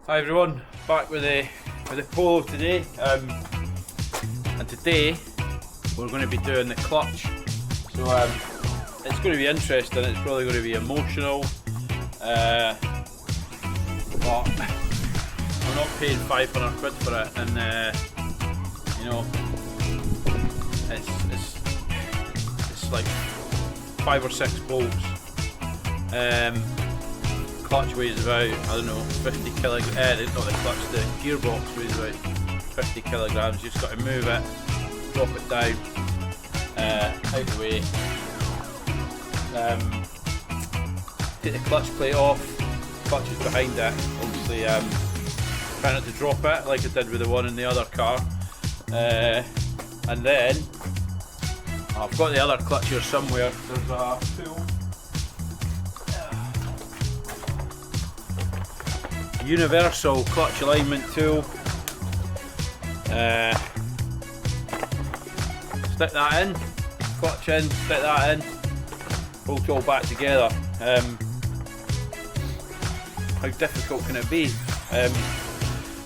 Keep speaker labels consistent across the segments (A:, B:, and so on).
A: Hi everyone, back with the Polo today, and today we're going to be doing the clutch. So it's going to be interesting. It's probably going to be emotional, but I'm not paying 500 quid for it, and you know, it's like 5 or 6 bolts. Clutch weighs about, I don't know, 50 kilograms. Not the clutch, the gearbox weighs about 50 kilograms. You just got to move it, drop it down, out the way. Take the clutch plate off. Clutch is behind it. Obviously, try not to drop it like I did with the one in the other car. And then I've got the other clutch here somewhere. There's a tool. Universal clutch alignment tool. Stick that in, clutch in, stick that in, bolt it all back together. How difficult can it be?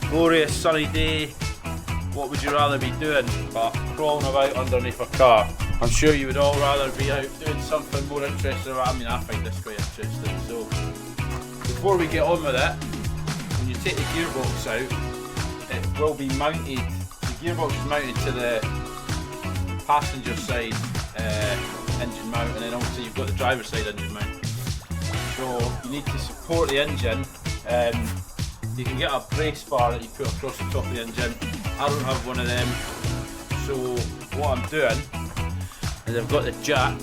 A: Glorious sunny day, what would you rather be doing but crawling about underneath a car? I'm sure you would all rather be out doing something more interesting. I mean, I find this quite interesting. So before we get on with it, when you take the gearbox out, it will be mounted. The gearbox is mounted to the passenger side engine mount, and then obviously you've got the driver's side engine mount. So you need to support the engine. You can get a brace bar that you put across the top of the engine. I don't have one of them. So what I'm doing is I've got the jack,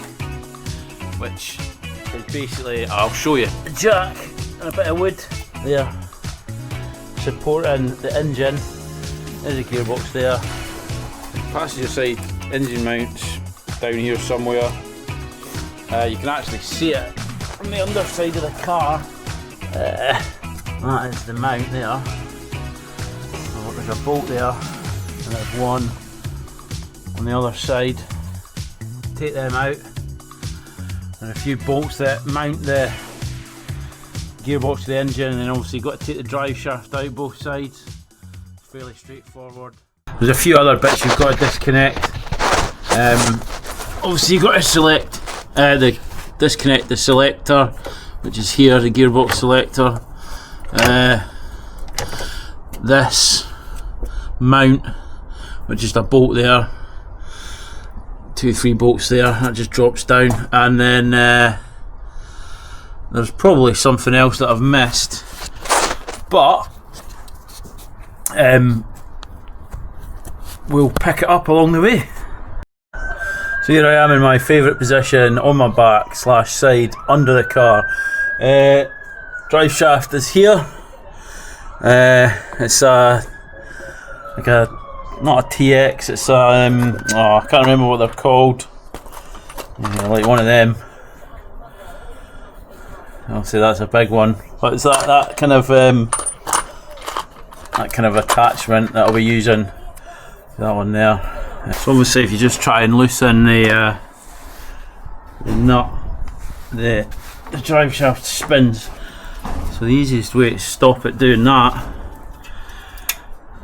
A: which is basically, I'll show you, a jack and a bit of wood there, supporting the engine. There's a gearbox there. Passenger side engine mounts down here somewhere. You can actually see it from the underside of the car. That is the mount there. So there's a bolt there, and there's one on the other side. Take them out. And a few bolts that mount the gearbox to the engine, and then obviously you've got to take the drive shaft out both sides. It's fairly straightforward. There's a few other bits you've got to disconnect. Obviously you've got to disconnect the selector, which is here, the gearbox selector. This mount, which is a bolt there, 2-3 bolts there, that just drops down, and then there's probably something else that I've missed, but we'll pick it up along the way. So here I am in my favourite position, on my back / side under the car. Drive shaft is here. It's not a TX, it's a I can't remember what they're called. Like one of them. Obviously that's a big one, but it's that kind of attachment that I'll be using. That one there. So obviously if you just try and loosen the nut, the drive shaft spins. So the easiest way to stop it doing that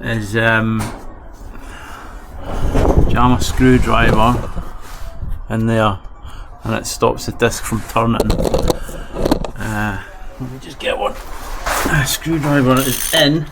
A: is jam a screwdriver in there, and it stops the disc from turning. Let me just get one. A screwdriver is in.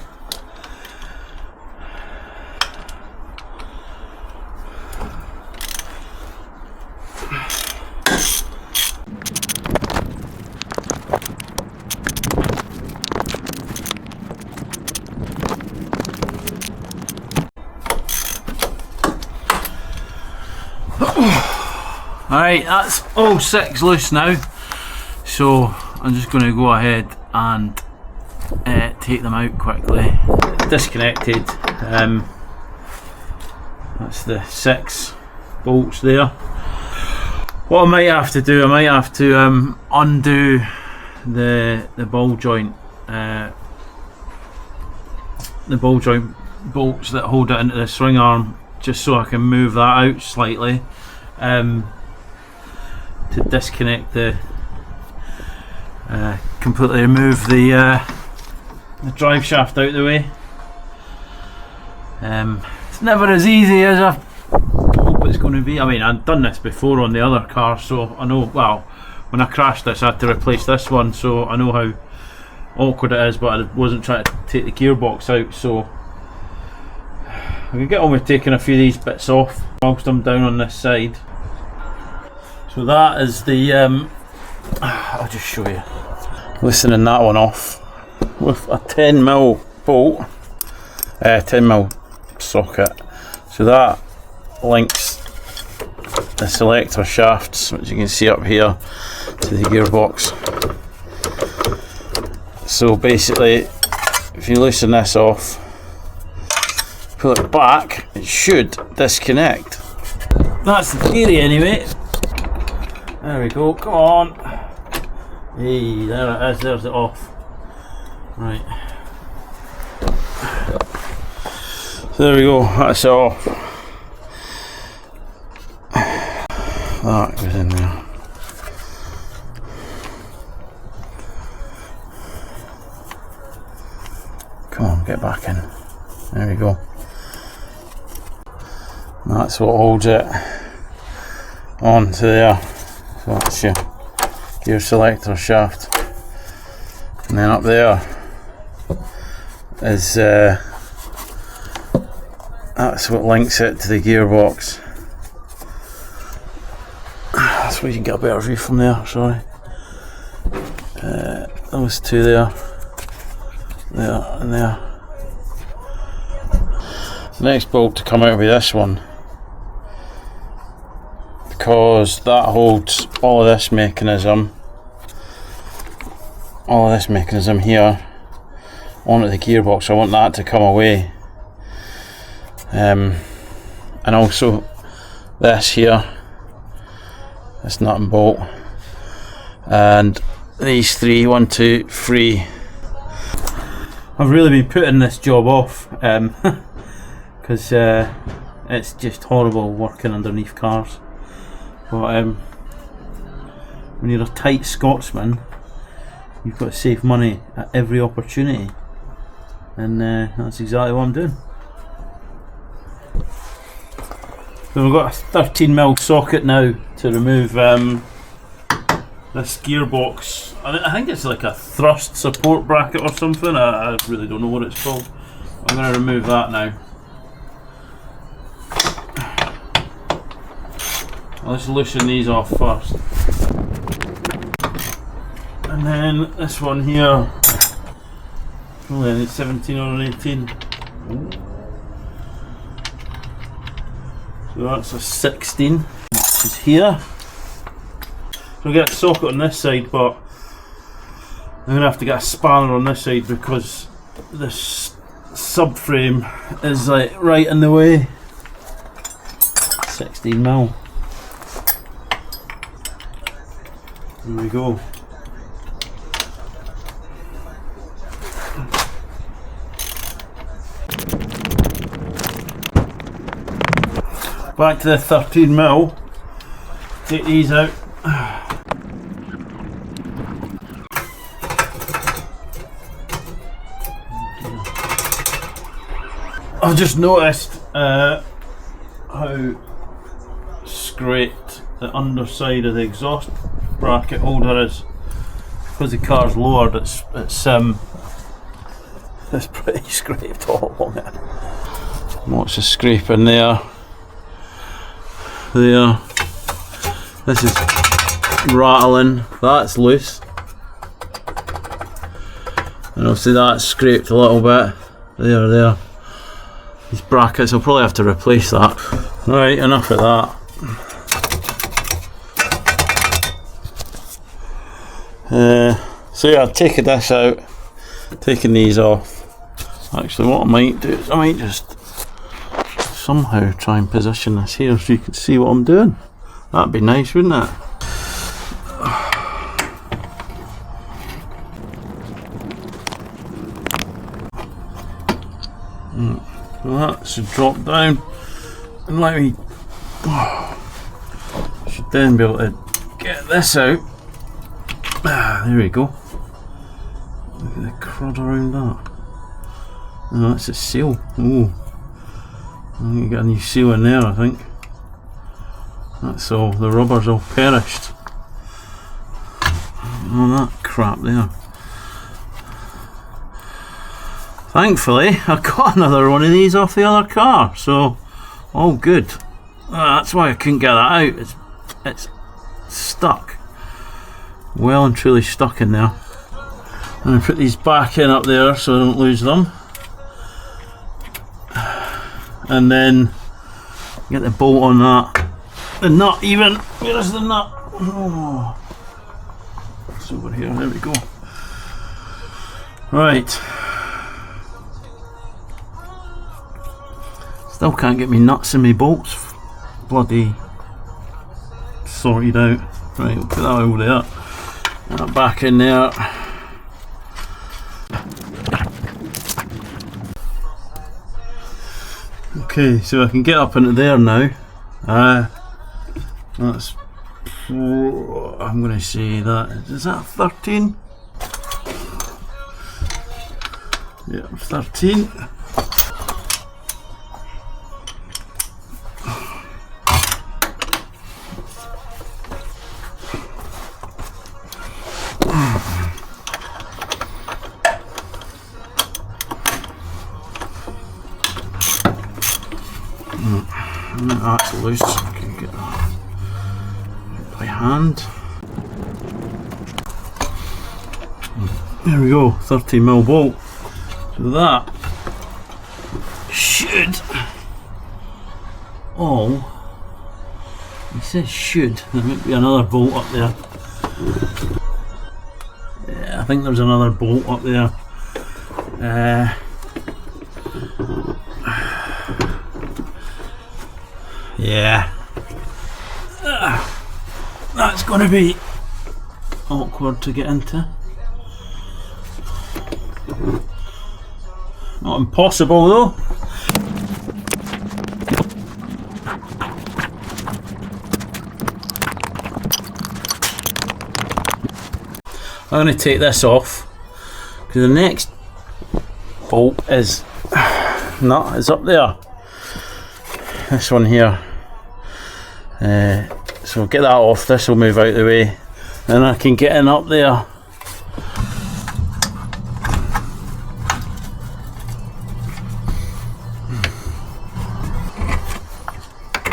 A: Alright, that's all 6 loose now, so I'm just going to go ahead and take them out quickly. Disconnected. That's the 6 bolts there. What I might have to do, I might have to undo the ball joint, bolts that hold it into the swing arm, just so I can move that out slightly. To disconnect the completely remove the the drive shaft out the way. It's never as easy as I hope it's going to be. I mean, I've done this before on the other car, so I know, well, when I crashed this I had to replace this one, so I know how awkward it is, but I wasn't trying to take the gearbox out, so I can get on with taking a few of these bits off whilst I'm down on this side. So that is the, I'll just show you. Loosening that one off with a 10mm bolt, 10mm socket. So that links the selector shafts, which you can see up here, to the gearbox. So basically, if you loosen this off, pull it back, it should disconnect. That's the theory anyway. There we go, come on. Hey, there it is, there's it off. Right. So there we go, that's it off. That goes in there. Come on, get back in. There we go. That's what holds it onto there. So that's your gear selector shaft. And then up there is that's what links it to the gearbox. That's where you can get a better view from there, sorry. Those two there. There and there. The next bolt to come out will be this one, because that holds all of this mechanism here onto the gearbox. I want that to come away, and also this here, this nut and bolt, and these three, 1, 2, 3. I've really been putting this job off because it's just horrible working underneath cars. But when you're a tight Scotsman, you've got to save money at every opportunity, and that's exactly what I'm doing. So we've got a 13mm socket now to remove this gearbox. I think it's like a thrust support bracket or something. I really don't know what it's called. I'm going to remove that now. Let's loosen these off first. And then this one here, probably an 17 or an 18. So that's a 16, which is here. So I'll get a socket on this side, but I'm going to have to get a spanner on this side because this subframe is like right in the way. 16mm. There we go. Back to the 13mm. Take these out. I've just noticed how scraped the underside of the exhaust bracket holder is. Because the car's lowered, it's pretty scraped all along it. Lots of scraping there. There. This is rattling. That's loose. And obviously that's scraped a little bit. There. These brackets, I'll probably have to replace that. Right, enough of that. So yeah, I've taken this out, taking these off. Actually, what I might do is I might just somehow try and position this here so you can see what I'm doing. That'd be nice, wouldn't it? So that should drop down and let me. Should then be able to get this out. There we go. Look at the crud around that. Oh, that's a seal. Oh, you got a new seal in there, I think. That's all. The rubber's all perished. All that crap there. Thankfully, I got another one of these off the other car, so all good. That's why I couldn't get that out. It's stuck. Well and truly stuck in there. I'm going to put these back in up there so I don't lose them. And then get the bolt on that. The nut even. Where's the nut? Oh. It's over here. There we go. Right. Still can't get me nuts in my bolts. Bloody sorted out. Right, we'll put that over there. That back in there. Okay, so I can get up into there now. That's, I'm going to say that, is that 13? Yeah, 13. That's loose, I can get that by hand. There we go, 13mm bolt. So that should all, he says should, there might be another bolt up there. Yeah, I think there's another bolt up there. Yeah, that's going to be awkward to get into. Not impossible though. I'm going to take this off because the next bolt is it's up there. This one here. So get that off, this will move out of the way, then I can get in up there.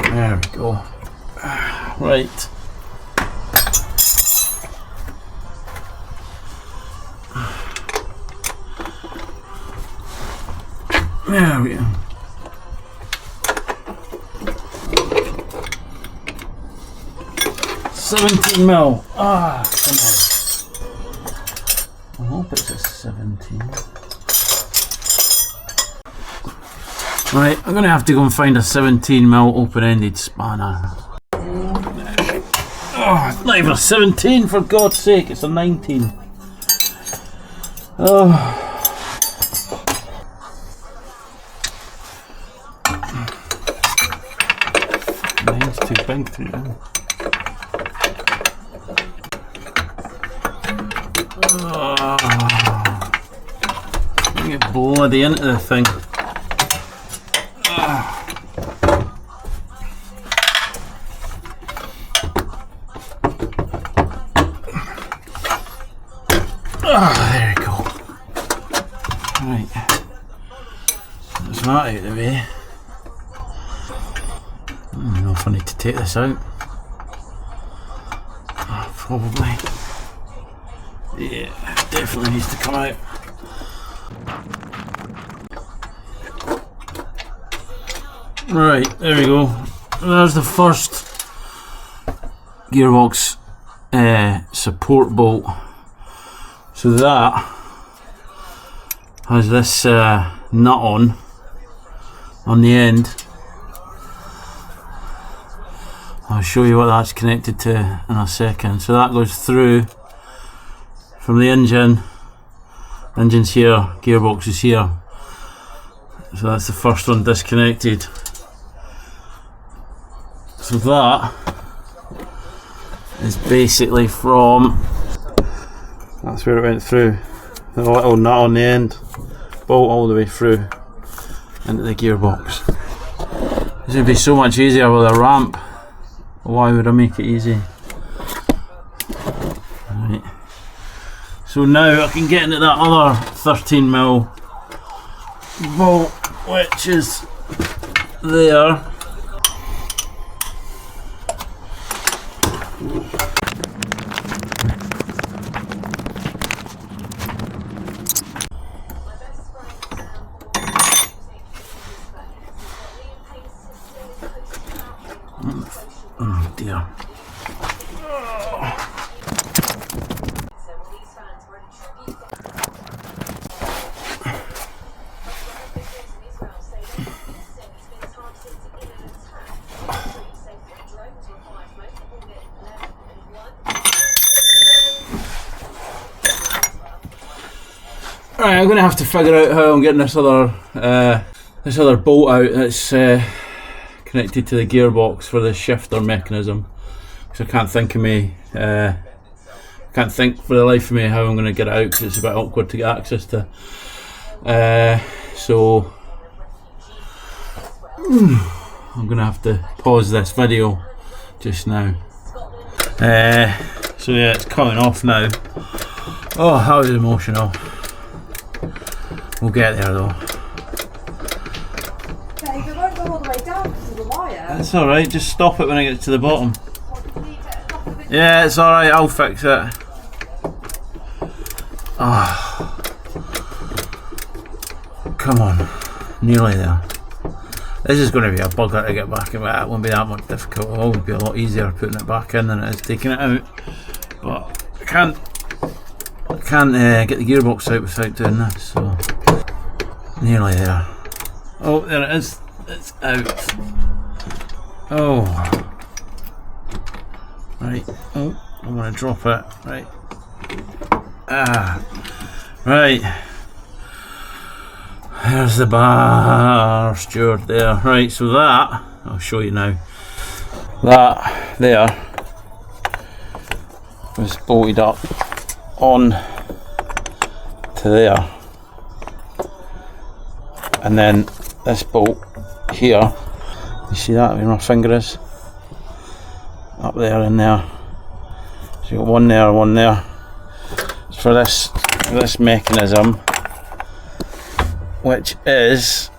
A: There we go. Right. There we go. $17mm. Ah, come on. I hope it's a 17. Right, I'm gonna have to go and find a 17mm open-ended spanner. Oh, it's not even a 17 for God's sake, it's a 19. Oh. Mine's too big to do. Get bloody into the thing. There we go. Right. That's that out of the way. I don't know if I need to take this out. Probably. Yeah, definitely needs to come out. Right, there we go. There's the first gearbox support bolt. So that has this nut on the end. I'll show you what that's connected to in a second. So that goes through from the engine. Engine's here, gearbox is here. So that's the first one disconnected. So that is basically from, that's where it went through, the little nut on the end. bolt all the way through into the gearbox. This would be so much easier with a ramp. Why would I make it easy? Right. So now I can get into that other 13mm bolt, which is there. Oh dear. Right, I'm going to have to figure out how I'm getting this other bolt out that's connected to the gearbox for the shifter mechanism, because I can't think for the life of me how I'm going to get it out, because it's a bit awkward to get access to. So I'm going to have to pause this video just now. So yeah, it's coming off now. Oh, that was emotional. We'll get there though.
B: Dave, it won't go all the way down because of the wire.
A: That's alright, just stop it when I get to the bottom. Yeah, it's alright, I'll fix it. Oh. Come on, nearly there. This is going to be a bugger to get back in, but it won't be that much difficult. It'll always be a lot easier putting it back in than it is taking it out. But I can't get the gearbox out without doing this, so nearly there. Oh, there it is. It's out. Oh. Right. Oh, I'm going to drop it. Right. Ah. Right. There's the bar steward there. Right, so that, I'll show you now. That there was bolted up on to there. And then this bolt here, you see that where my finger is? Up there and there. So you got one there, one there. It's for this mechanism, which is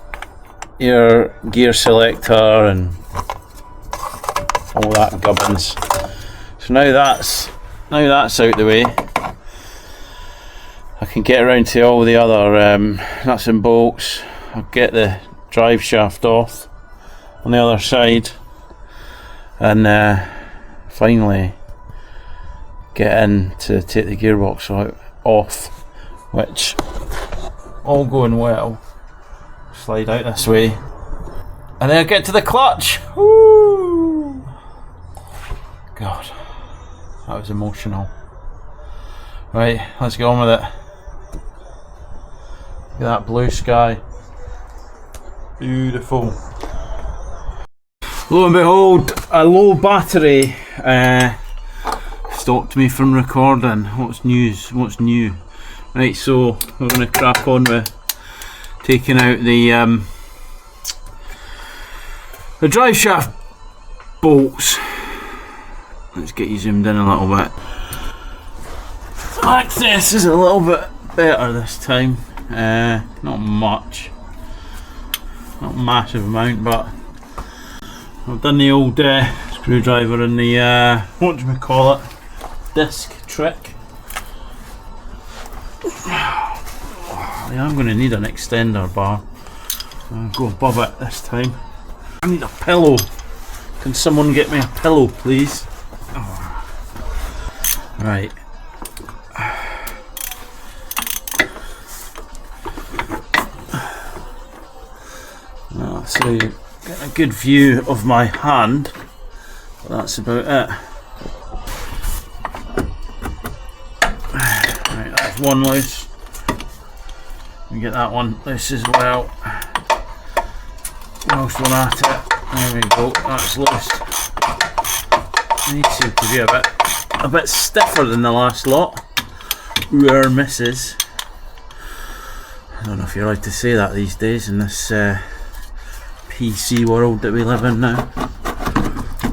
A: your gear selector and all that gubbins. So now that's out the way. I can get around to all the other nuts and bolts. I'll get the drive shaft off on the other side, and finally get in to take the gearbox off, which, all going well, slide out this way, and then I get to the clutch. Woo! God, that was emotional. Right, let's get on with it. Look at that blue sky. Beautiful. Lo and behold, a low battery stopped me from recording. What's news? What's new? Right, so we're going to crack on with taking out the drive shaft bolts. Let's get you zoomed in a little bit. Access is a little bit better this time. Not much, not a massive amount, but I've done the old screwdriver and the what do we call it, disc trick. I'm going to need an extender bar. I'll go above it this time. I need a pillow. Can someone get me a pillow, please? Oh. Right. So you get a good view of my hand, but that's about it. Right, that's one loose. We get that one loose as well. Whilst we're at it, there we go. That's loose. These seem to be a bit stiffer than the last lot. Misses. I don't know if you're allowed to say that these days in this PC world that we live in now.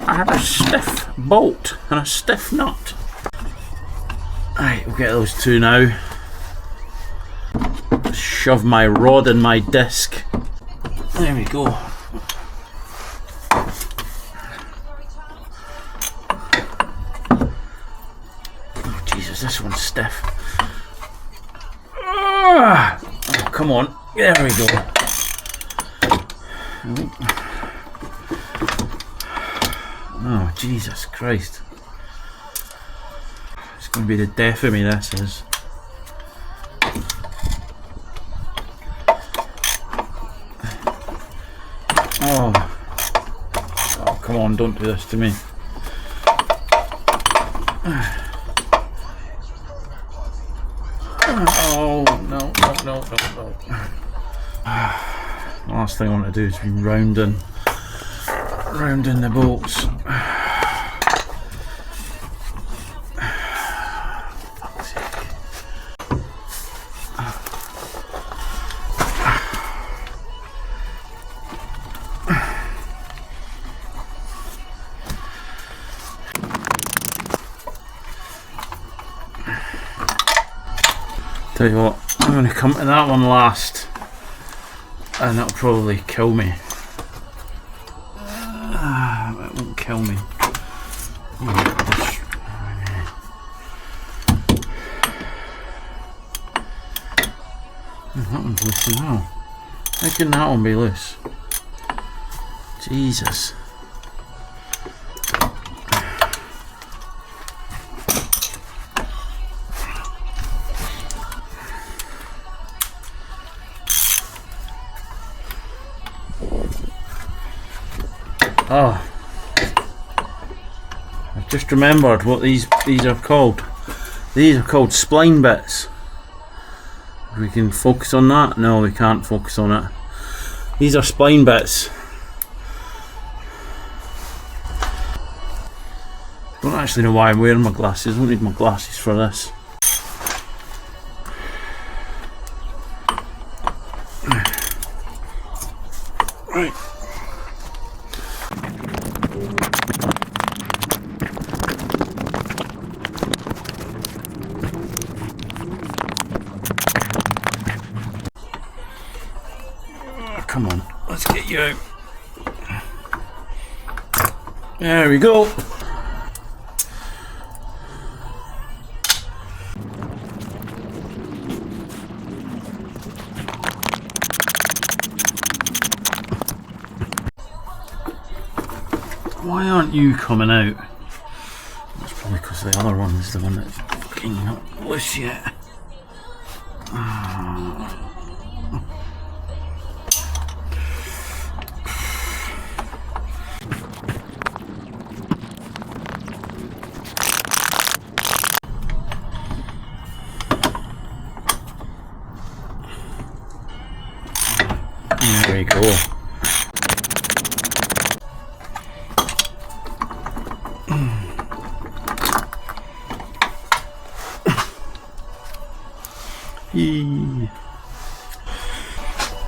A: I had a stiff bolt and a stiff nut. Right, we'll get those two now. Shove my rod in my disc. There we go. Oh Jesus, this one's stiff. Oh, come on, there we go. Oh Jesus Christ. It's going to be the death of me, this is. Oh, come on, don't do this to me. Oh, no. Last thing I want to do is be rounding the bolts. Tell you what, I'm going to come to that one last, and that'll probably kill me. It won't kill me. That one's loose as well. How can that one be loose? Jesus. Oh, I've just remembered what these are called. These are called spline bits. We can focus on that? No, we can't focus on it. These are spline bits. I don't actually know why I'm wearing my glasses. I don't need my glasses for this. Right. Come on, let's get you out. There we go. Why aren't you coming out? That's probably because the other one is the one that's fucking not loose yet. There we go.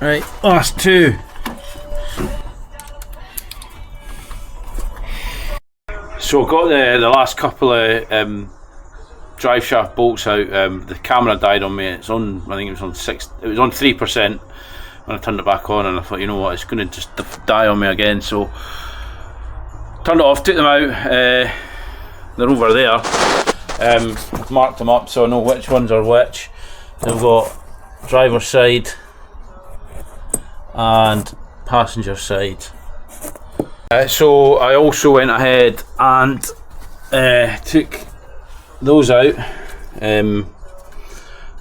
A: Right, last two. So I got the last couple of drive shaft bolts out. The camera died on me. It's on. I think it was on 3% when I turned it back on, and I thought, you know what, it's going to just die on me again. So turned it off, took them out. They're over there. Marked them up so I know which ones are which. They've got driver's side and passenger side. So I also went ahead and took those out. You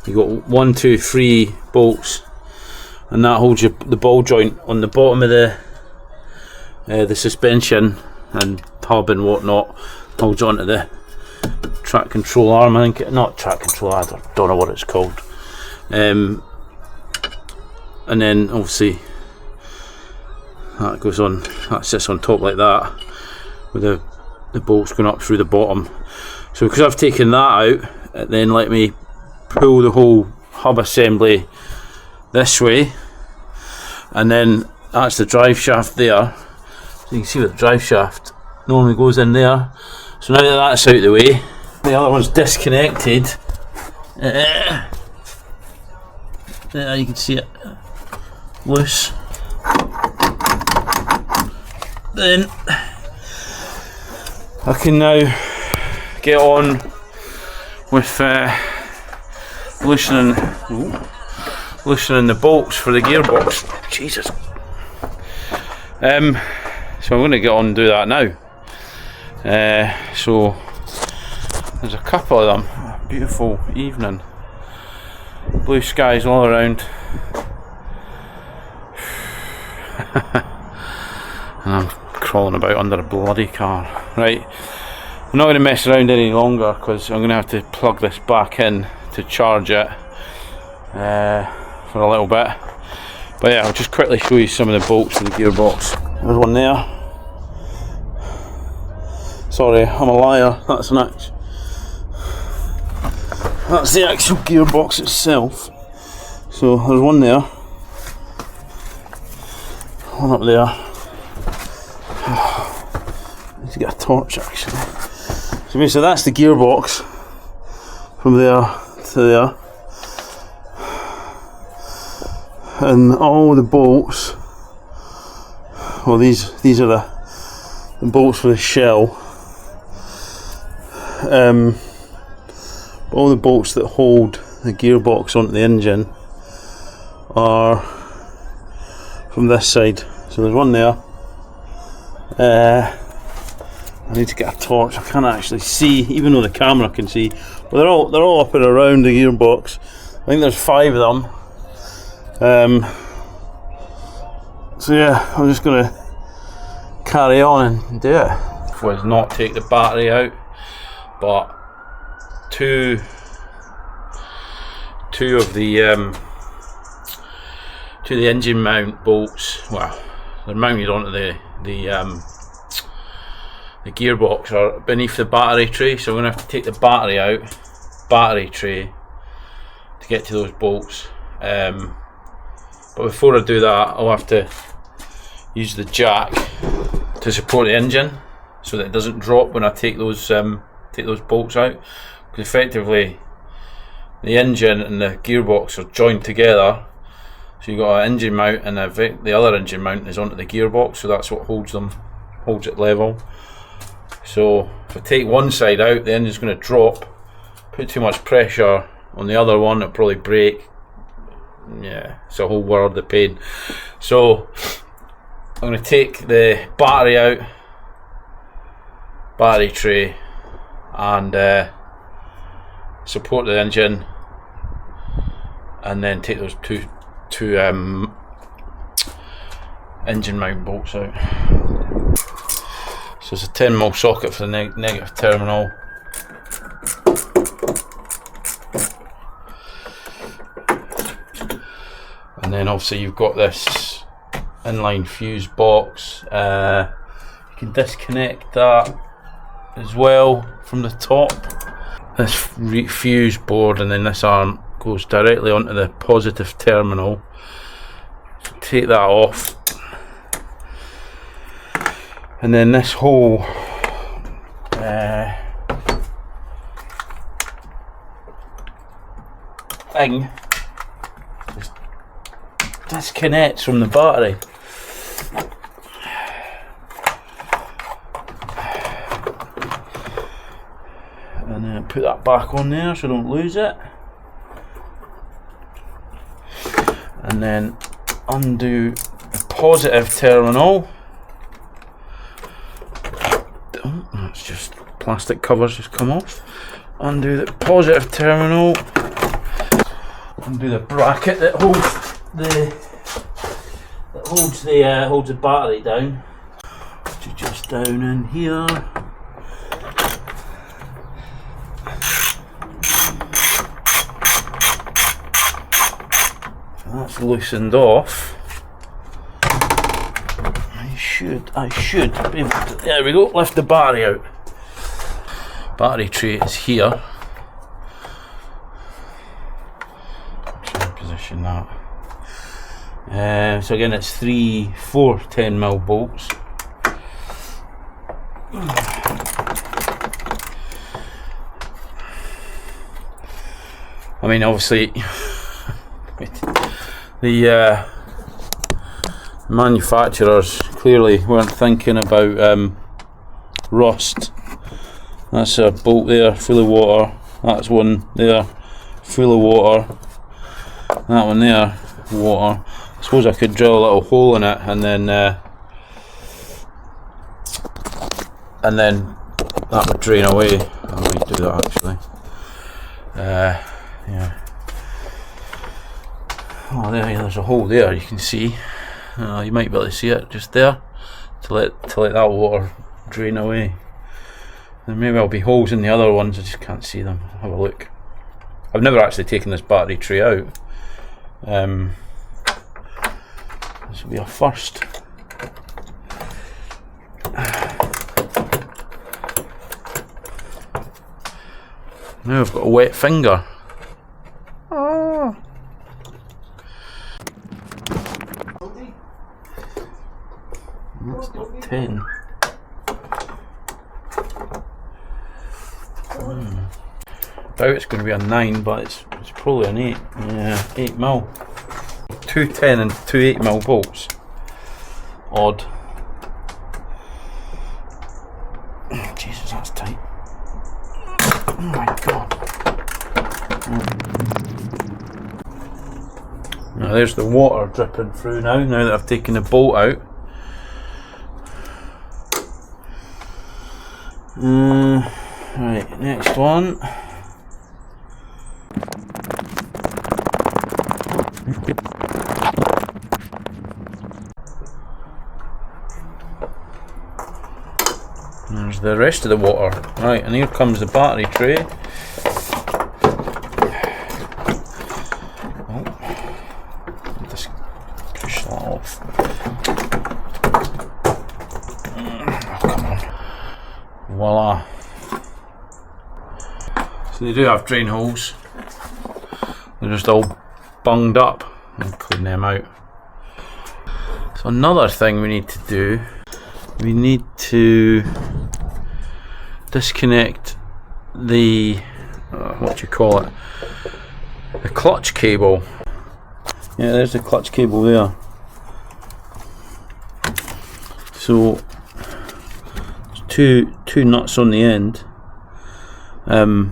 A: got 1, 2, 3 bolts, and that holds the ball joint on the bottom of the suspension and hub and whatnot. Holds onto the track control arm. I think not track control. I don't know what it's called. And then obviously that goes on. That sits on top like that, with the bolts going up through the bottom. So because I've taken that out, it then let me pull the whole hub assembly this way, and then that's the drive shaft there. So you can see what the drive shaft normally goes in there. So now that that's out of the way, the other one's disconnected. There you can see it loose. Then I can now get on with loosening the bolts for the gearbox. Jesus. So I'm going to get on and do that now. So there's a couple of them. Beautiful evening. Blue skies all around. And I'm crawling about under a bloody car. Right, I'm not going to mess around any longer because I'm going to have to plug this back in to charge it for a little bit. But yeah, I'll just quickly show you some of the bolts for the gearbox. There's one there. Sorry, I'm a liar. That's the actual gearbox itself. So there's one there. One up there. I need to get a torch actually. So basically that's the gearbox from there to there. And all the bolts, well these are the bolts for the shell. All the bolts that hold the gearbox onto the engine are from this side. So there's one there. I need to get a torch. I can't actually see, even though the camera can see. But they're all up and around the gearbox. I think there's 5 of them. So yeah, I'm just going to carry on and do it. Was not take the battery out, but two of the engine mount bolts. Well, they're mounted onto the gearbox are beneath the battery tray, so I'm going to have to take the battery out, battery tray, to get to those bolts. But before I do that, I'll have to use the jack to support the engine so that it doesn't drop when I take those bolts out, because effectively the engine and the gearbox are joined together. So you've got an engine mount, and the other engine mount is onto the gearbox, so that's what holds it level. So if I take one side out, the engine's going to drop, put too much pressure on the other one, it'll probably break. Yeah, it's a whole world of pain. So I'm going to take the battery out, battery tray, and support the engine, and then take those two engine mount bolts out. So it's a 10mm socket for the negative terminal. And then obviously you've got this inline fuse box. You can disconnect that as well from the top. This fuse board, and then this arm goes directly onto the positive terminal. So take that off. And then this whole thing just disconnects from the battery. And then put that back on there so I don't lose it. And then undo the positive terminal. Oh, that's just plastic covers just come off. Undo the positive terminal. Undo the bracket that holds the battery down. Which is just down in here. That's loosened off. I should be able to, there we go, lift the battery out. Battery tray is here. Try and position that. So again, it's 4 10mm bolts. I mean, obviously, the manufacturers clearly weren't thinking about rust. That's a bolt there, full of water. That's one there, full of water. That one there, water. I suppose I could drill a little hole in it and then that would drain away. I might do that actually. Yeah. Oh, there's a hole there. You can see. You might be able to see it just there. To let that water drain away. There may well be holes in the other ones. I just can't see them. Have a look. I've never actually taken this battery tray out. This will be a first. Now I've got a wet finger. Oh. That's not 10. Doubt it's going to be a 9, but it's probably an 8. Yeah, 8mm. 2 10 and 2 8mm bolts. Odd. Oh, Jesus, that's tight. Oh my god. Now there's the water dripping through now that I've taken the bolt out. Right, next one. There's the rest of the water. Right, and here comes the battery tray. Oh, just push that off. Oh, come on. Voila. So they do have drain holes. They're just all bunged up. I'm cleaning them out. So another thing we need to do, we need to disconnect the what do you call it, the clutch cable. Yeah, there's the clutch cable there. So there's two nuts on the end, and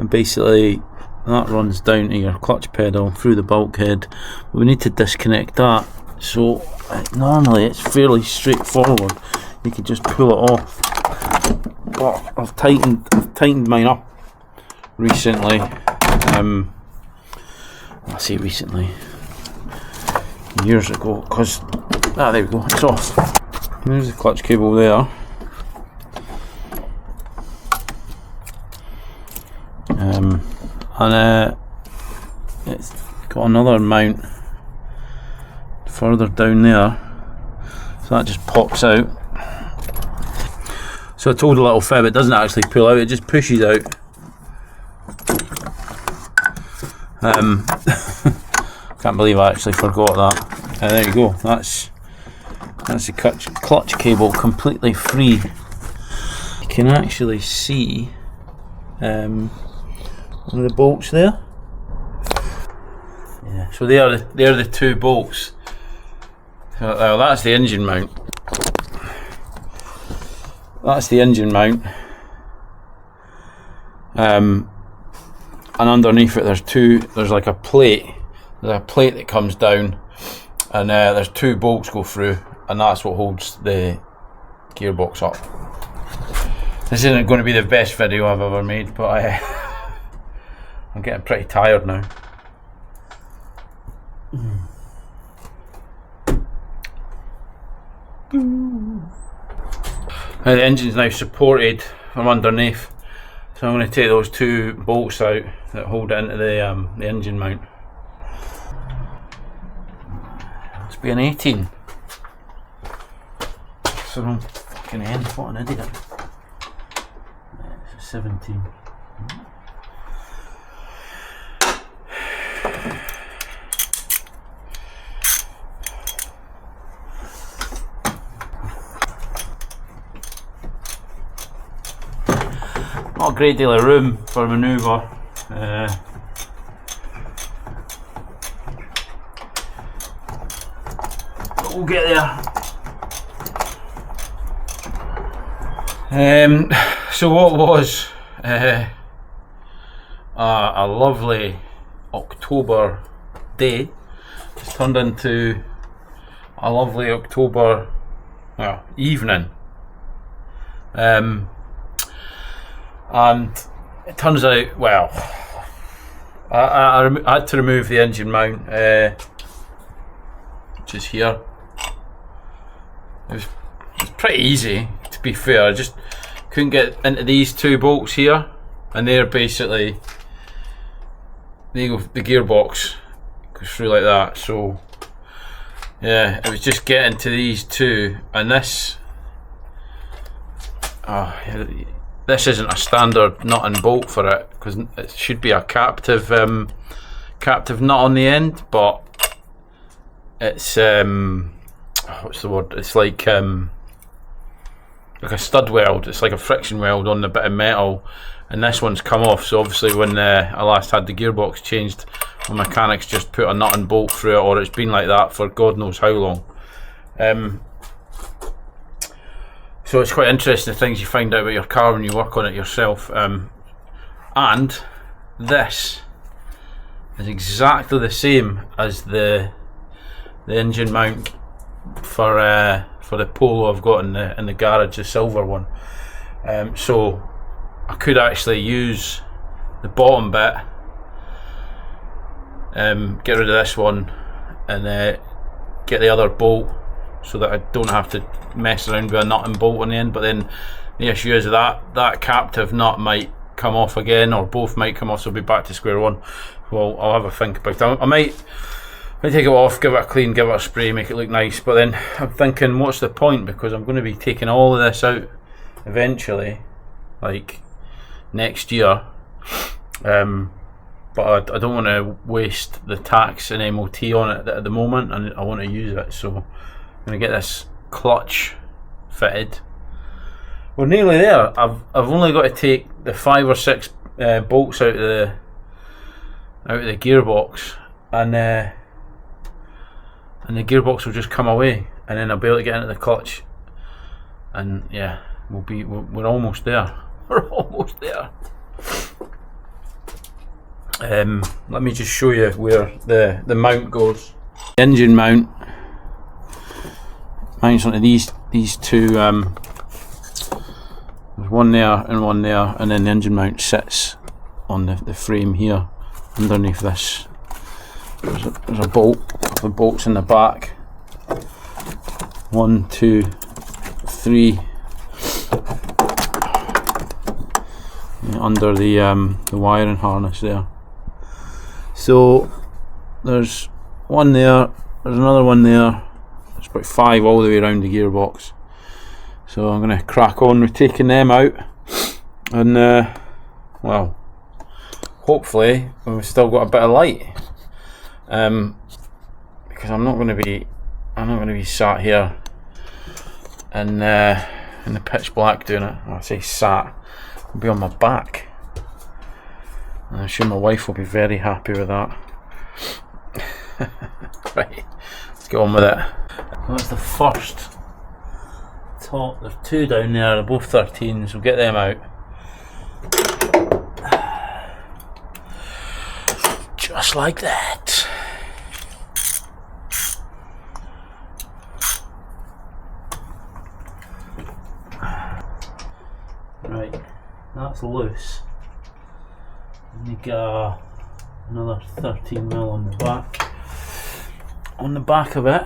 A: basically that runs down to your clutch pedal through the bulkhead. We need to disconnect that. So normally it's fairly straightforward. You can just pull it off. But I've tightened mine up recently. I say recently, years ago, because there we go, it's off. There's the clutch cable there. And it's got another mount further down there, so that just pops out. So I told a little fib, it doesn't actually pull out, it just pushes out. Can't believe I actually forgot that. There you go, that's the clutch cable completely free. You can actually see one of the bolts there. Yeah, so they are the 2 bolts. So, that's the engine mount. That's the engine mount. And underneath it there's like a plate. There's a plate that comes down, and there's 2 bolts go through, and that's what holds the gearbox up. This isn't going to be the best video I've ever made, but I'm getting pretty tired now. Now the engine's now supported from underneath, so I'm going to take those 2 bolts out that hold it into the engine mount. Must be an 18. So I'm fucking end. What an idiot. It's a 17. a great deal of room for manoeuvre. But we'll get there. So what was a lovely October day has turned into a lovely October evening. And it turns out, well, I had to remove the engine mount, which is here. It was pretty easy, to be fair. I just couldn't get into these two bolts here, and they're basically, the gearbox goes through like that. So yeah, it was just getting to these two, and this isn't a standard nut and bolt for it, because it should be a captive nut on the end, but it's what's the word? It's like a stud weld. It's like a friction weld on the bit of metal, and this one's come off. So obviously, when I last had the gearbox changed, my mechanics just put a nut and bolt through it, or it's been like that for God knows how long. So it's quite interesting, the things you find out about your car when you work on it yourself. And this is exactly the same as the engine mount for the Polo I've got in the garage, the silver one. So I could actually use the bottom bit, get rid of this one, and get the other bolt, so that I don't have to mess around with a nut and bolt on the end. But then the issue is that captive nut might come off again, or both might come off, so I'll be back to square one. Well, I'll have a think about it. I might take it off, give it a clean, give it a spray, make it look nice, but then I'm thinking, what's the point, because I'm going to be taking all of this out eventually, like next year. But I don't want to waste the tax and MOT on it at the moment, and I want to use it, so I'm going to get this clutch fitted. We're nearly there. I've only got to take the 5 or 6 bolts out of the gearbox, and the gearbox will just come away, and then I'll be able to get into the clutch, and yeah, we're almost there. We're almost there. Let me just show you where the mount goes. The engine mount mounts onto these two. There's one there and one there, and then the engine mount sits on the frame here underneath this. There's a bolt, a couple of bolts in the back. 1, 2, 3. Under the wiring harness there. So there's one there, there's another one there. There's about 5 all the way around the gearbox. So I'm going to crack on with taking them out, and well, hopefully we've still got a bit of light, because I'm not going to be sat here in the pitch black doing it. I say sat, I'll be on my back, and I'm sure my wife will be very happy with that. Right, let's get on with it. That's the first top. There's 2 down there, they're both 13s. We'll get them out. Just like that. Right, that's loose. And you get another 13mm on the back. On the back of it,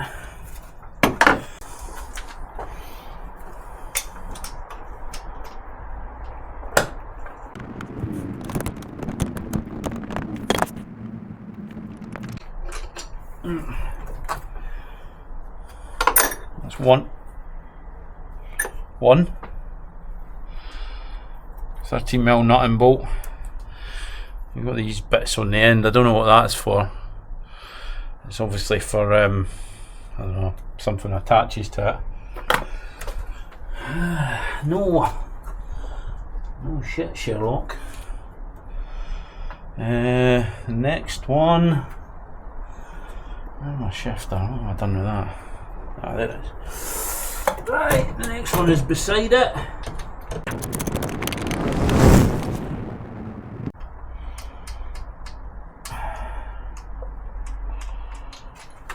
A: that's one 13mm nut and bolt. You've got these bits on the end. I don't know what that's for. It's obviously for I don't know, something attaches to it. No Oh shit, Sherlock. Next one. Where's my shifter? What have I done with that? Ah, there it is. Right, the next one is beside it.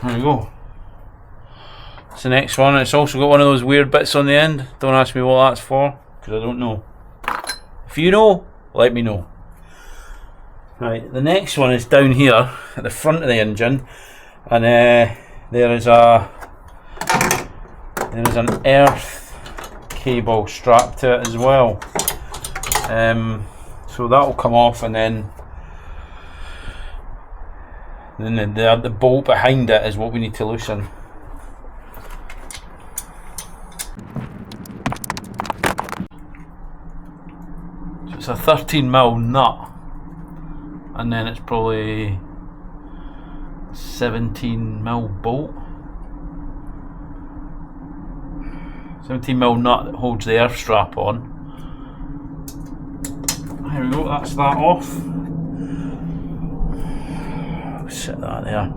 A: There we go. That's the next one. It's also got one of those weird bits on the end. Don't ask me what that's for, because I don't know. If you know, let me know. Right, the next one is down here at the front of the engine, and there is an earth cable strapped to it as well. So that will come off, and then the bolt behind it is what we need to loosen. So it's a 13mm nut, and then it's probably 17mm bolt. 17mm nut that holds the earth strap on. There we go, that's that off. Set that there.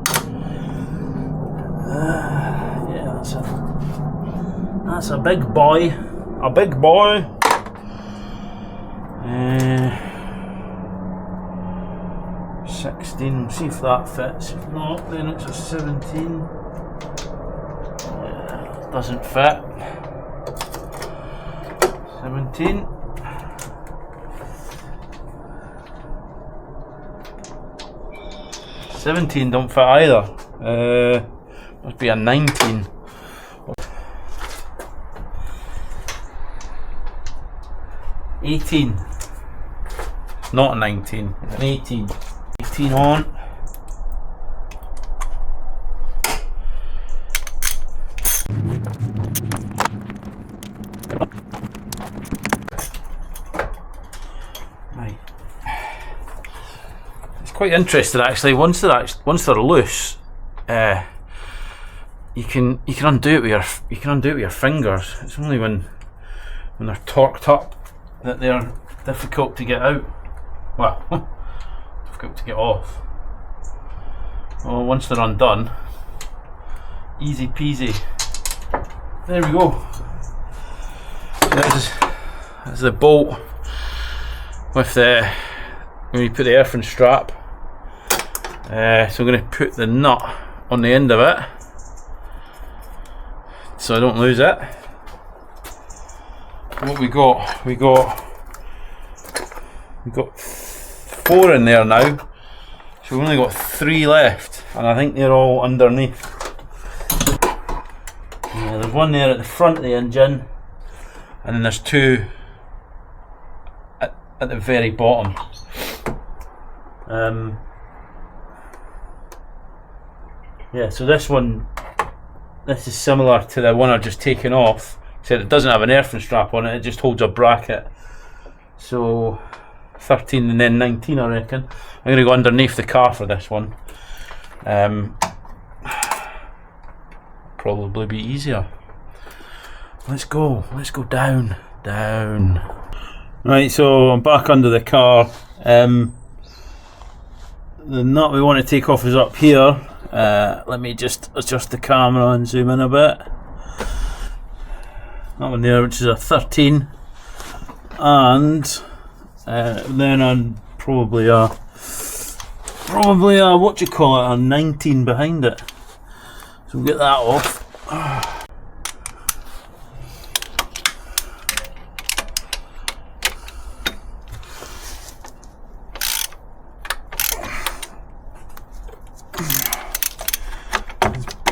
A: Yeah, that's a big boy. A big boy. 16. See if that fits. If not, then it's a 17. Yeah, doesn't fit. 17. $17 don't fit either. Must be a 19. $18. Not a 19. It's an 18. 18 on. Right. It's quite interesting actually. Once they're loose, you can undo it with your fingers. It's only when they're torqued up that they're difficult to get out. Well, difficult to get off. Well, once they're undone, easy peasy. There we go. So that's the bolt with the when you put the earthing strap. So I'm going to put the nut on the end of it so I don't lose it. What we got? We got 4 in there now, so we've only got 3 left, and I think they're all underneath. There's one there at the front of the engine, and then there's 2 at the very bottom. Yeah, so this is similar to the one I've just taken off, except it doesn't have an earthing strap on it, it just holds a bracket. So 13 and then 19 I reckon. I'm going to go underneath the car for this one. Probably be easier. Let's go down. Right, so I'm back under the car. The nut we want to take off is up here. Let me just adjust the camera and zoom in a bit. That one there, which is a 13, and then I'm probably a what do you call it, a 19 behind it. So we'll get that off.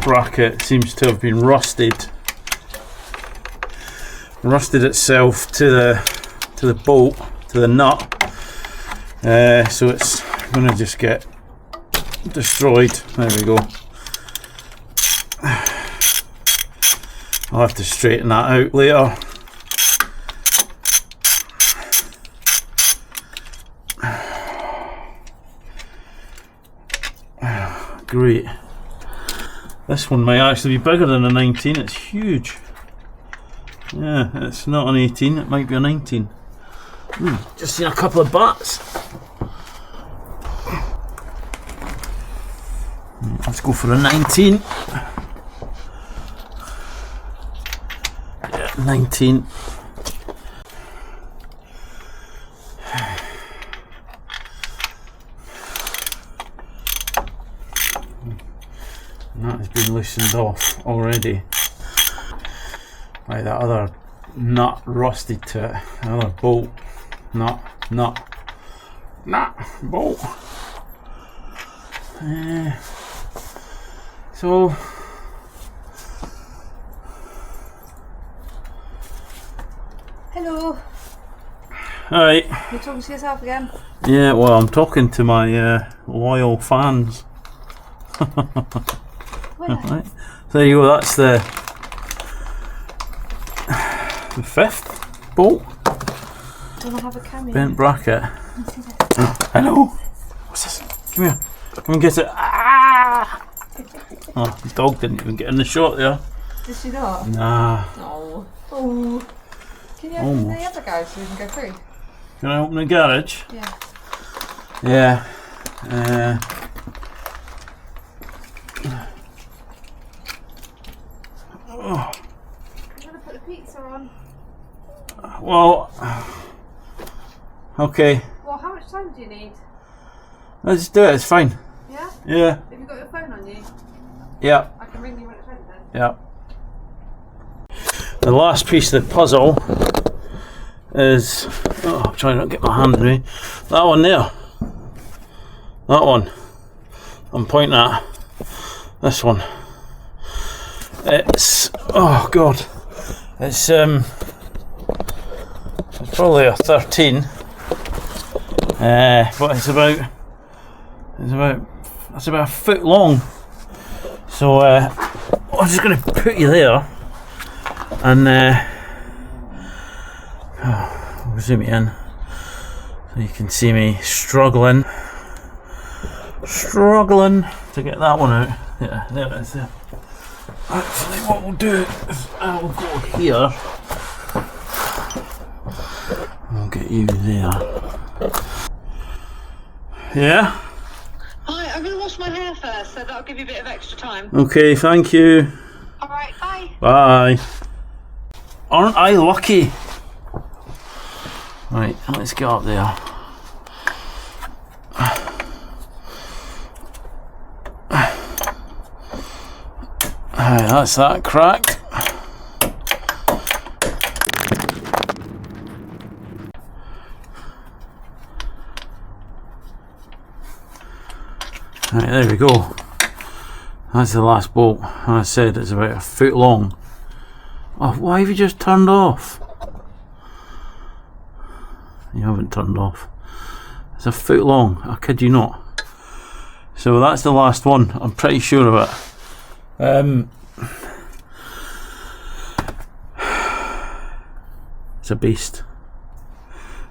A: Bracket seems to have been rusted itself to the bolt, to the nut, so it's going to just get destroyed. There we go. I'll have to straighten that out later. Great. This one might actually be bigger than a 19, it's huge. Yeah, it's not an 18, it might be a 19. Just seen a couple of bats. Let's go for a 19. Yeah, 19. And that has been loosened off already. Right, that other nut rusted to it. Another bolt. Nut, bolt. So
B: Hello.
A: alright.
B: You're talking to yourself again?
A: Yeah, well, I'm talking to my loyal fans.
B: Where?
A: Right. So there you go, that's the fifth bolt.
B: Don't I have a camera?
A: Bent bracket. Hello. What's this? Come here. Come and get it. Ah! Oh, the dog didn't even get in the shot there.
B: Did she not?
A: Nah.
B: No. Oh. Can you open the other garage so we can go through?
A: Can I open the garage?
B: Yeah.
A: Yeah.
B: I'm gonna put the pizza on.
A: Well. Okay.
B: Well, how much time do you need?
A: Let's do it. It's fine.
B: Yeah?
A: Yeah.
B: Have you got your phone on you?
A: Yeah.
B: I can ring you when it's ready then.
A: Yeah. The last piece of the puzzle is. Oh, I'm trying not to get my hand in me. That one there. That one. I'm pointing at. This one. It's. Oh God. It's probably a 13. But it's about a foot long. So I'm just going to put you there, and I'll zoom it in so you can see me struggling to get that one out. Yeah, there it is. There. Actually, what we'll do is I'll go here. I'll get you there. Yeah?
C: Hi, I'm going to wash my hair first, so that'll give you a bit of extra time.
A: Okay, thank you.
C: Alright, bye.
A: Bye. Aren't I lucky? Right, let's get up there. Right, that's that cracked. Right, there we go. That's the last bolt. I said it's about a foot long. Oh, why have you just turned off? You haven't turned off. It's a foot long, I kid you not. So that's the last one, I'm pretty sure of it. It's a beast.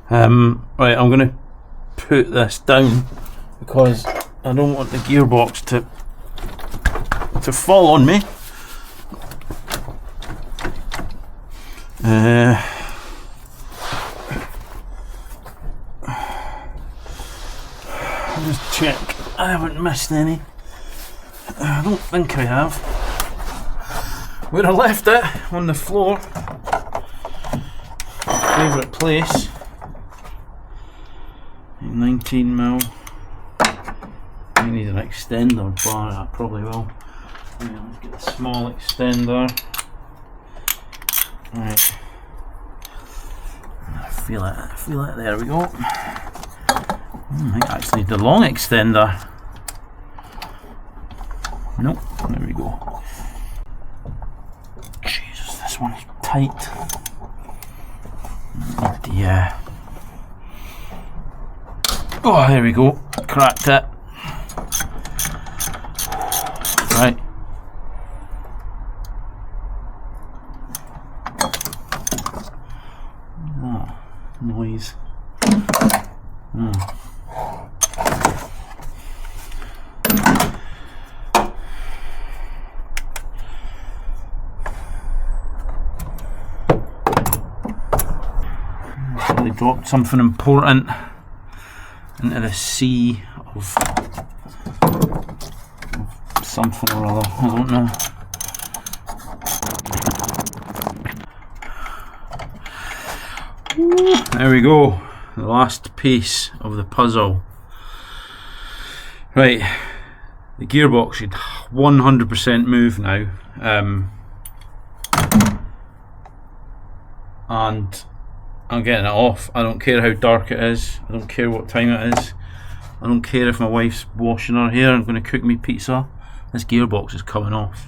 A: Right, I'm going to put this down because I don't want the gearbox to fall on me. I'll just check I haven't missed any. I don't think I have. Where I left it, on the floor. Favourite place. 19mm. I need an extender bar, I probably will. Yeah, let's get the small extender. Right. I feel it, there we go. I actually need the long extender. Nope, there we go. Jesus, this one's tight. Yeah. Oh, there we go. Cracked it. Right. Oh, noise. accidentally dropped something important into the sea of something or other, I don't know. There we go, the last piece of the puzzle. Right, the gearbox should 100% move now, and I'm getting it off. I don't care how dark it is, I don't care what time it is, I don't care if my wife's washing her hair and going to cook me pizza. This gearbox is coming off.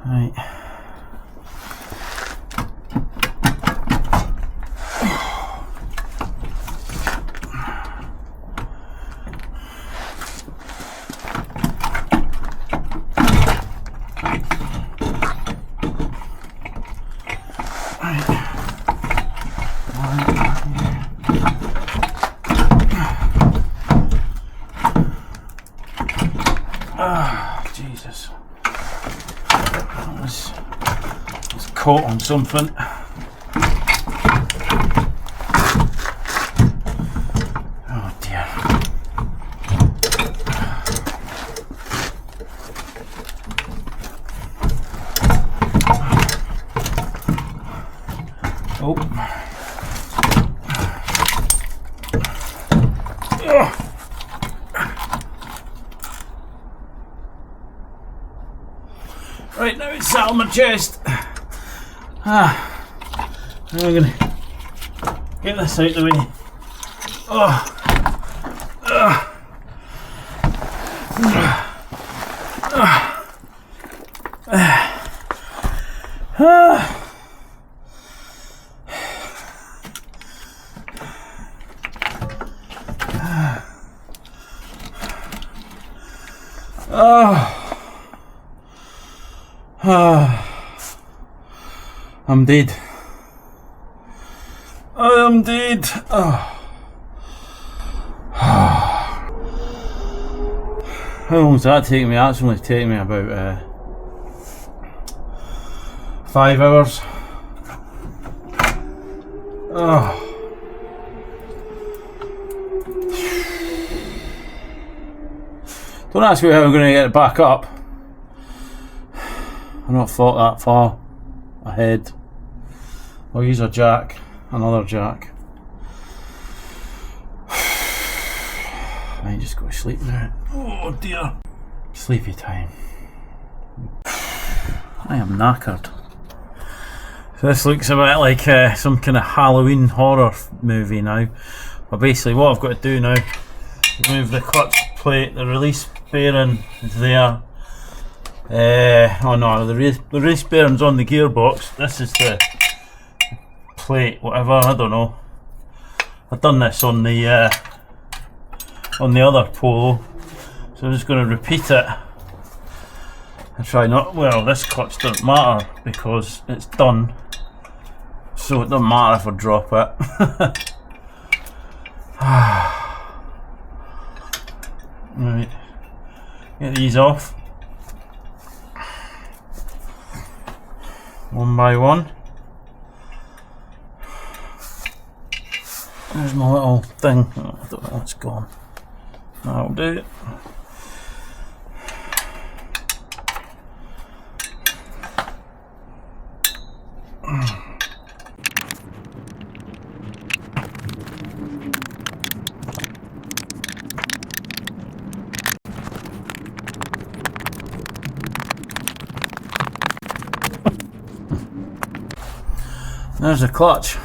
A: Right. Jesus. It's caught on something. Oh dear. Oh. Right, now it's sat on my chest. I'm gonna get this out of the way. I'm dead. I am dead. How long is that taking me? That's only taking me about 5 hours. Don't ask me how I'm going to get it back up. I've not thought that far ahead. I'll use a jack, another jack. I might just go to sleep now. Oh dear. Sleepy time. I am knackered. So this looks a bit like some kind of Halloween horror movie now. But basically what I've got to do now, remove the clutch plate, the release bearing is there. Oh no, the release bearing's on the gearbox. This is the plate, whatever, I don't know. I've done this on the other Polo, so I'm just going to repeat it and try not. Well, this clutch doesn't matter because it's done, so it doesn't matter if I drop it. Right, get these off. One by one. There's my little thing. Oh, I don't know what's gone. That'll do it. There's the clutch.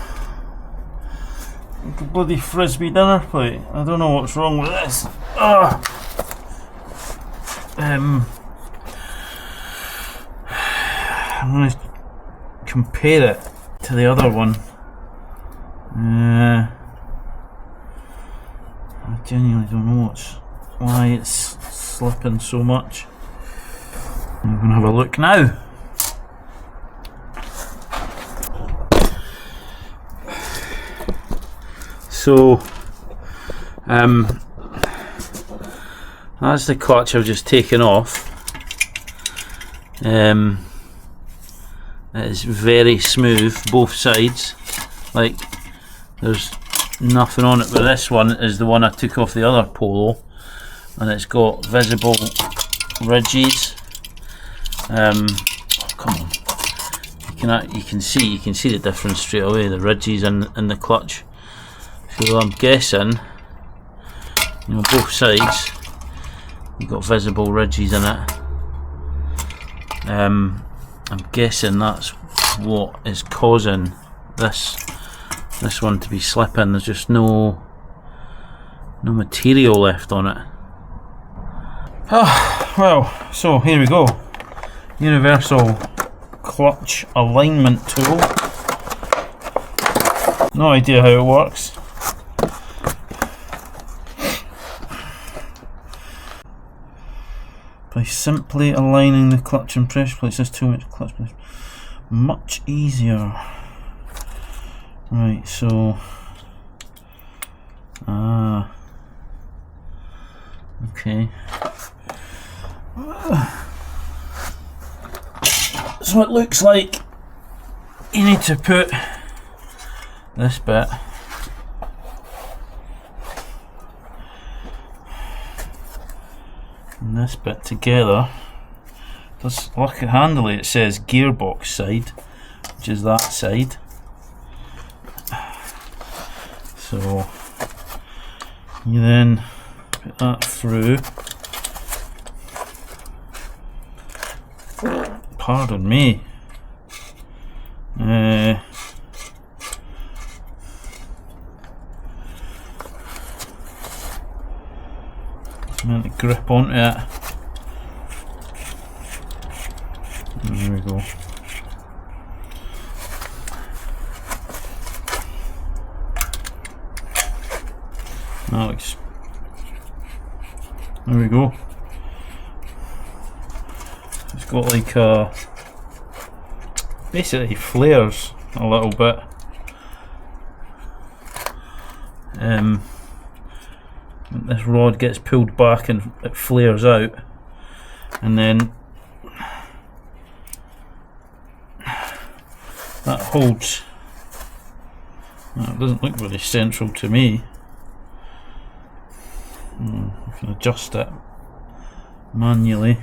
A: Like a bloody frisbee dinner plate. I don't know what's wrong with this. I'm going to compare it to the other one. I genuinely don't know why it's slipping so much. I'm going to have a look now. So, That's the clutch I've just taken off. It is very smooth, both sides. Like, there's nothing on it, but this one is the one I took off the other Polo, and it's got visible ridges. Oh, come on, you can see the difference straight away, the ridges in the clutch. So I'm guessing, you know, both sides you've got visible ridges in it. I'm guessing that's what is causing this one to be slipping. There's just no material left on it. Well, so here we go. Universal clutch alignment tool. No idea how it works. By simply aligning the clutch and pressure plates, this tool makes clutch plates much easier. Right, so okay. So it looks like you need to put this bit and this bit together. Just look handily, it says gearbox side, which is that side. So you then put that through. Pardon me. It's meant to grip onto it. There we go. Alex. There we go. It's got like basically flares a little bit. This rod gets pulled back and it flares out, and then that holds. It doesn't look really central to me. I can adjust it manually.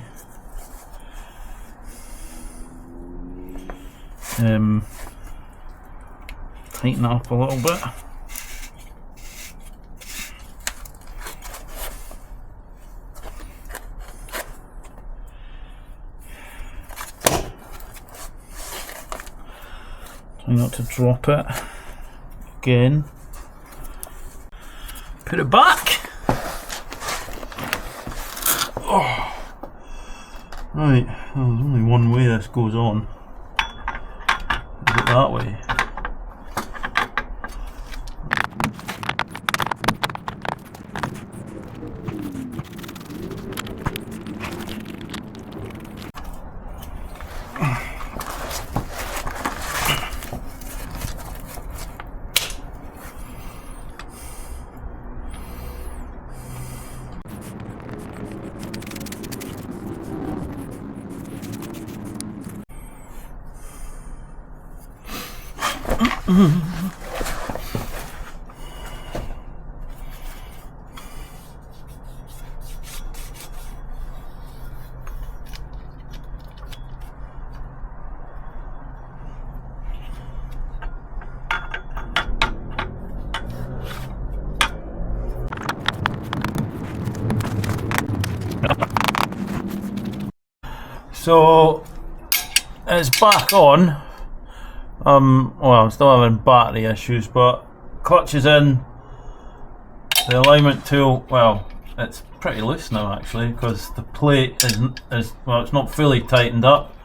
A: Tighten it up a little bit. Try not to drop it again. Put it back. Oh. Right, well, there's only one way this goes on. Is it that way? So it's back on. Well, I'm still having battery issues, but clutch is in. The alignment tool, well, it's pretty loose now actually, because the plate is well, it's not fully tightened up,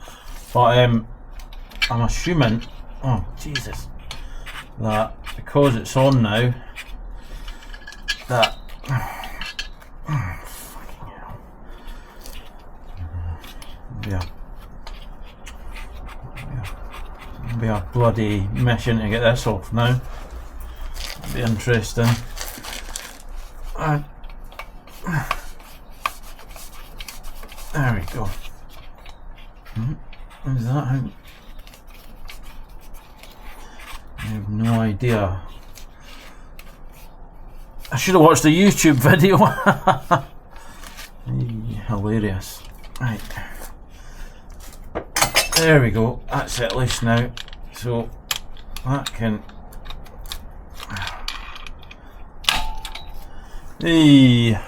A: but I'm assuming, oh Jesus, that because it's on now, that be a bloody mission to get this off now. It'll be interesting. There we go. Is that how? I have no idea. I should have watched the YouTube video. Hilarious. Right. There we go. That's it loose now. So that can. Hey.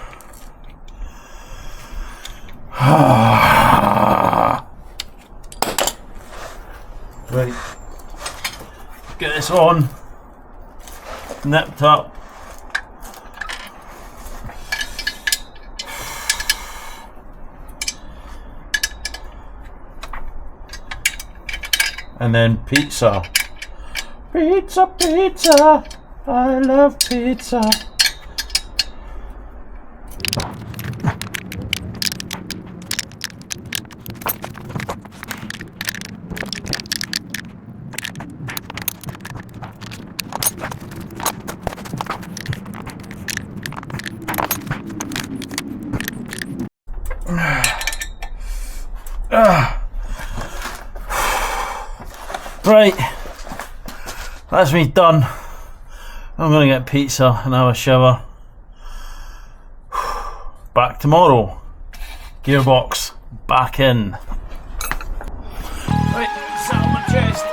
A: Right. Get this on. Nipped up. And then pizza. Pizza, pizza. I love pizza. Right, that's me done. I'm gonna get pizza and have a shower. Back tomorrow. Gearbox back in. Right, sat on my chest.